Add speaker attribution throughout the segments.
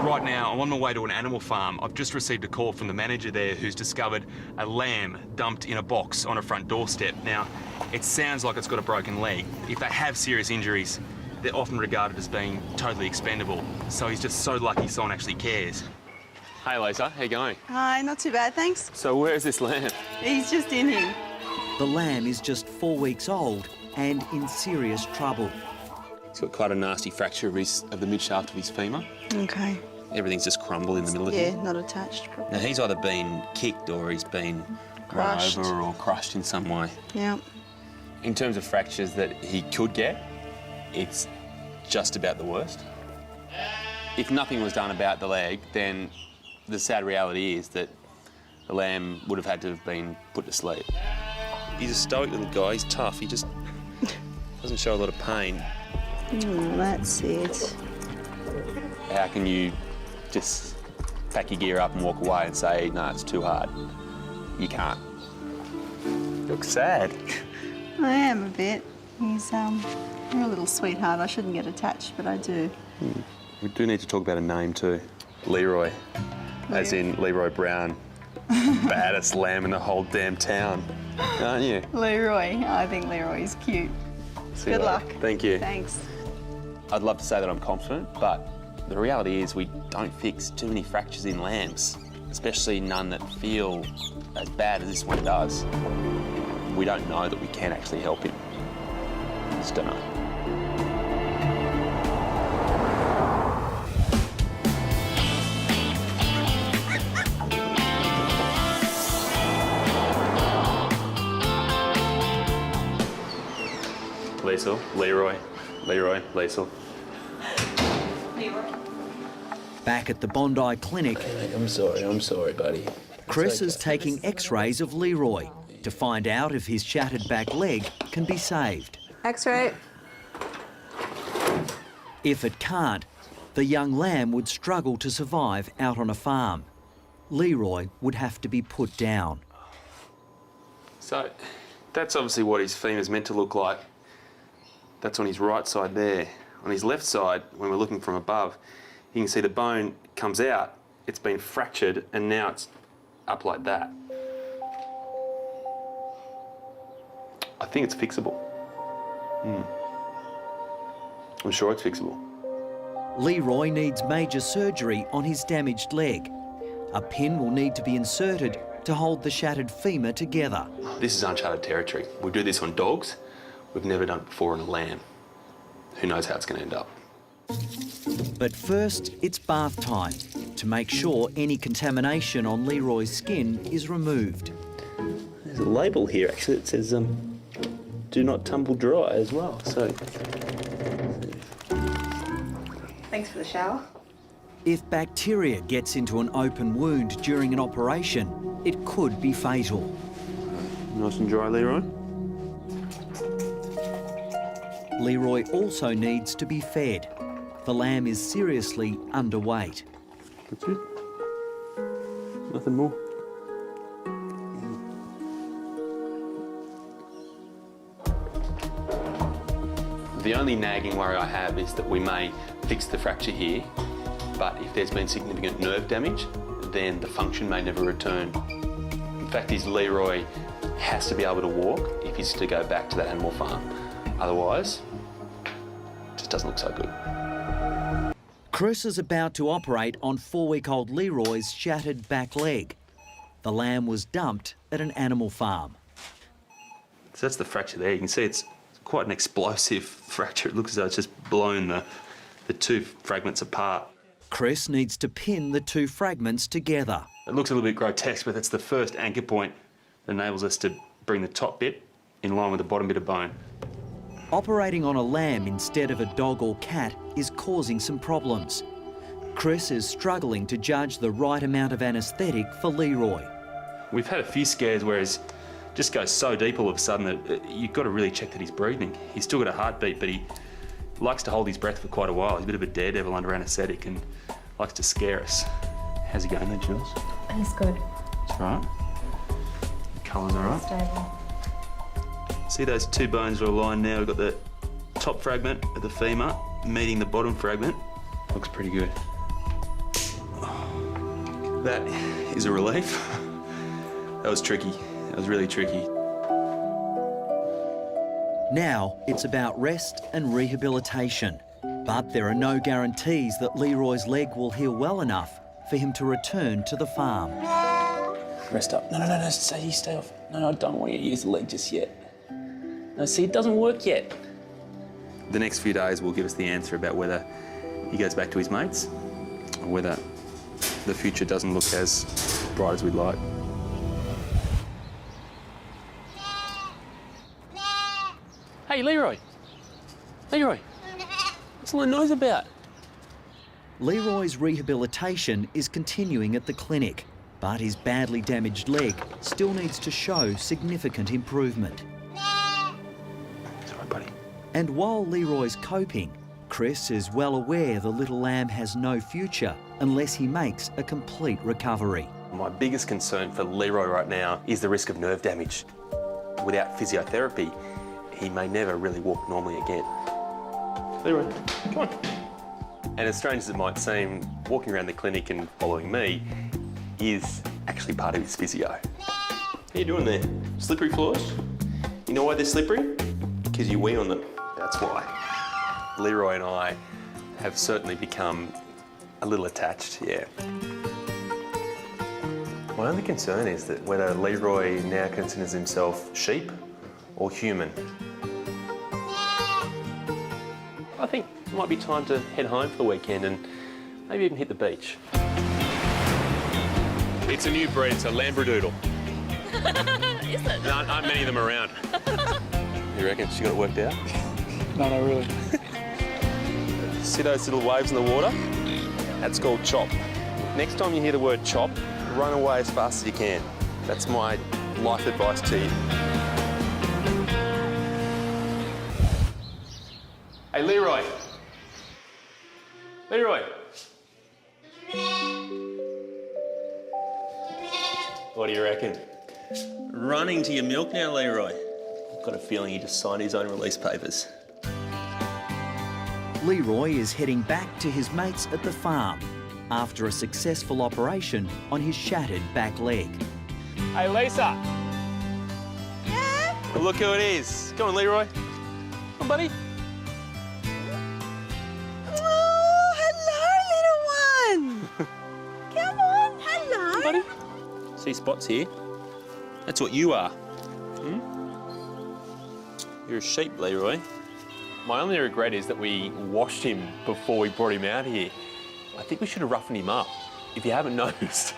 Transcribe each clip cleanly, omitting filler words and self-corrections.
Speaker 1: Right now, I'm on my way to an animal farm. I've just received a call from the manager there who's discovered a lamb dumped in a box on a front doorstep. Now, it sounds like it's got a broken leg. If they have serious injuries, they're often regarded as being totally expendable. So he's just so lucky someone actually cares. Hey, Lisa, how you going?
Speaker 2: Hi, not too bad, thanks.
Speaker 1: So where's this lamb?
Speaker 2: He's just in here.
Speaker 3: The lamb is just 4 weeks old and in serious trouble.
Speaker 1: He's got quite a nasty fracture of the mid-shaft of his femur.
Speaker 2: Okay.
Speaker 1: Everything's just crumbled in the middle of
Speaker 2: Yeah,
Speaker 1: him.
Speaker 2: not attached properly.
Speaker 1: Now, he's either been kicked or he's been
Speaker 2: Crushed.
Speaker 1: run over or crushed in some way.
Speaker 2: Yeah.
Speaker 1: In terms of fractures that he could get, it's just about the worst. If nothing was done about the leg, then the sad reality is that the lamb would have had to have been put to sleep. He's a stoic little guy, he's tough, he just doesn't show a lot of pain.
Speaker 2: That's it.
Speaker 1: How can you just pack your gear up and walk away and say, no, it's too hard? You can't. You look sad.
Speaker 2: I am a bit. He's, you're a little sweetheart. I shouldn't get attached, but I do.
Speaker 1: We do need to talk about a name too. Leroy. As in Leroy Brown. Baddest lamb in the whole damn town. Aren't you?
Speaker 2: Leroy. I think Leroy's cute. Good luck.
Speaker 1: Thank you.
Speaker 2: Thanks.
Speaker 1: I'd love to say that I'm confident, but the reality is we don't fix too many fractures in lambs, especially none that feel as bad as this one does. We don't know that we can actually help him. Just don't know. Liesl, Leroy, Liesl.
Speaker 3: Back at the Bondi clinic,
Speaker 1: I'm sorry, buddy.
Speaker 3: Chris is taking x-rays of Leroy to find out if his shattered back leg can be saved.
Speaker 2: X-ray.
Speaker 3: If it can't, the young lamb would struggle to survive out on a farm. Leroy would have to be put down.
Speaker 1: So, that's obviously what his femur's meant to look like. That's on his right side there. On his left side, when we're looking from above, you can see the bone comes out, it's been fractured, and now it's up like that. I think it's fixable. I'm sure it's fixable.
Speaker 3: Leroy needs major surgery on his damaged leg. A pin will need to be inserted to hold the shattered femur together.
Speaker 1: This is uncharted territory. We do this on dogs. We've never done it before on a lamb. Who knows how it's going to end up.
Speaker 3: But first, it's bath time to make sure any contamination on Leroy's skin is removed.
Speaker 1: There's a label here, actually, that says, do not tumble dry as well, so...
Speaker 2: Thanks for the shower.
Speaker 3: If bacteria gets into an open wound during an operation, it could be fatal.
Speaker 1: Nice and dry, Leroy.
Speaker 3: Leroy also needs to be fed. The lamb is seriously underweight.
Speaker 1: That's it. Nothing more. The only nagging worry I have is that we may fix the fracture here, but if there's been significant nerve damage, then the function may never return. The fact is, Leroy has to be able to walk if he's to go back to that animal farm. Otherwise, it just doesn't look so good.
Speaker 3: Chris is about to operate on 4-week-old Leroy's shattered back leg. The lamb was dumped at an animal farm.
Speaker 1: So that's the fracture there. You can see it's quite an explosive fracture. It looks as though it's just blown the two fragments apart.
Speaker 3: Chris needs to pin the two fragments together.
Speaker 1: It looks a little bit grotesque, but that's the first anchor point that enables us to bring the top bit in line with the bottom bit of bone.
Speaker 3: Operating on a lamb instead of a dog or cat is causing some problems. Chris is struggling to judge the right amount of anaesthetic for Leroy.
Speaker 1: We've had a few scares where he just goes so deep all of a sudden that you've got to really check that he's breathing. He's still got a heartbeat, but he likes to hold his breath for quite a while. He's a bit of a daredevil under anaesthetic and likes to scare us. How's he going there, Jules?
Speaker 4: He's good.
Speaker 1: That's right. Colour's all right.
Speaker 4: Stable.
Speaker 1: See those two bones are aligned now. We've got the top fragment of the femur meeting the bottom fragment. Looks pretty good. That is a relief. That was tricky. That was really tricky.
Speaker 3: Now it's about rest and rehabilitation. But there are no guarantees that Leroy's leg will heal well enough for him to return to the farm.
Speaker 1: Rest up. No, stay off. No, I don't want you to use the leg just yet. No, see, it doesn't work yet. The next few days will give us the answer about whether he goes back to his mates or whether the future doesn't look as bright as we'd like. Hey, Leroy. Leroy, what's all the noise about?
Speaker 3: Leroy's rehabilitation is continuing at the clinic, but his badly damaged leg still needs to show significant improvement.
Speaker 1: It's all right, buddy.
Speaker 3: And while Leroy's coping, Chris is well aware the little lamb has no future unless he makes a complete recovery.
Speaker 1: My biggest concern for Leroy right now is the risk of nerve damage. Without physiotherapy, he may never really walk normally again. Leroy, come on. And as strange as it might seem, walking around the clinic and following me is actually part of his physio. How you doing there? Slippery floors? You know why they're slippery? Because you wee on them, that's why. Leroy and I have certainly become a little attached, yeah. My only concern is that whether Leroy now considers himself sheep or human. I think it might be time to head home for the weekend and maybe even hit the beach. It's a new breed, it's a Lambradoodle.
Speaker 4: Is it?
Speaker 1: There aren't many of them around. You reckon she got it worked out?
Speaker 5: No, not really.
Speaker 1: See those little waves in the water? That's called chop. Next time you hear the word chop, run away as fast as you can. That's my life advice to you. Hey, Leroy. Leroy. What do you reckon? Running to your milk now, Leroy. I've got a feeling he just signed his own release papers.
Speaker 3: Leroy is heading back to his mates at the farm after a successful operation on his shattered back leg.
Speaker 1: Hey, Lisa.
Speaker 2: Yeah?
Speaker 1: Well, look who it is. Come on, Leroy. Come on, buddy.
Speaker 2: Oh, hello, little one. Come on, hello.
Speaker 1: Buddy. See spots here? That's what you are. You're a sheep, Leroy. My only regret is that we washed him before we brought him out here. I think we should have roughened him up. If you haven't noticed,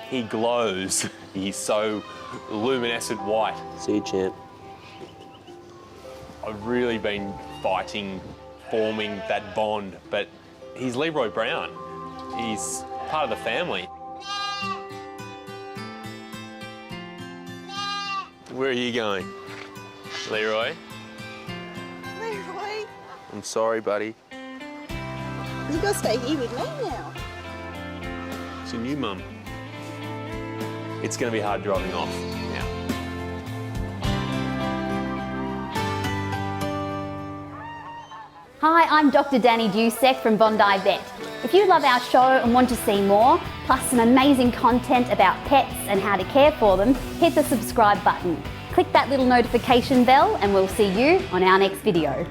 Speaker 1: he glows. He's so luminescent white. See you, champ. I've really been fighting, forming that bond, but he's Leroy Brown. He's part of the family. Where are you going? Leroy?
Speaker 2: Leroy,
Speaker 1: I'm sorry, buddy.
Speaker 2: you've got to stay here with me now.
Speaker 1: It's your new mum. It's going to be hard driving off now.
Speaker 4: Hi, I'm Dr. Danny Dusek from Bondi Vet. If you love our show and want to see more, plus some amazing content about pets and how to care for them, hit the subscribe button. Click that little notification bell and we'll see you on our next video.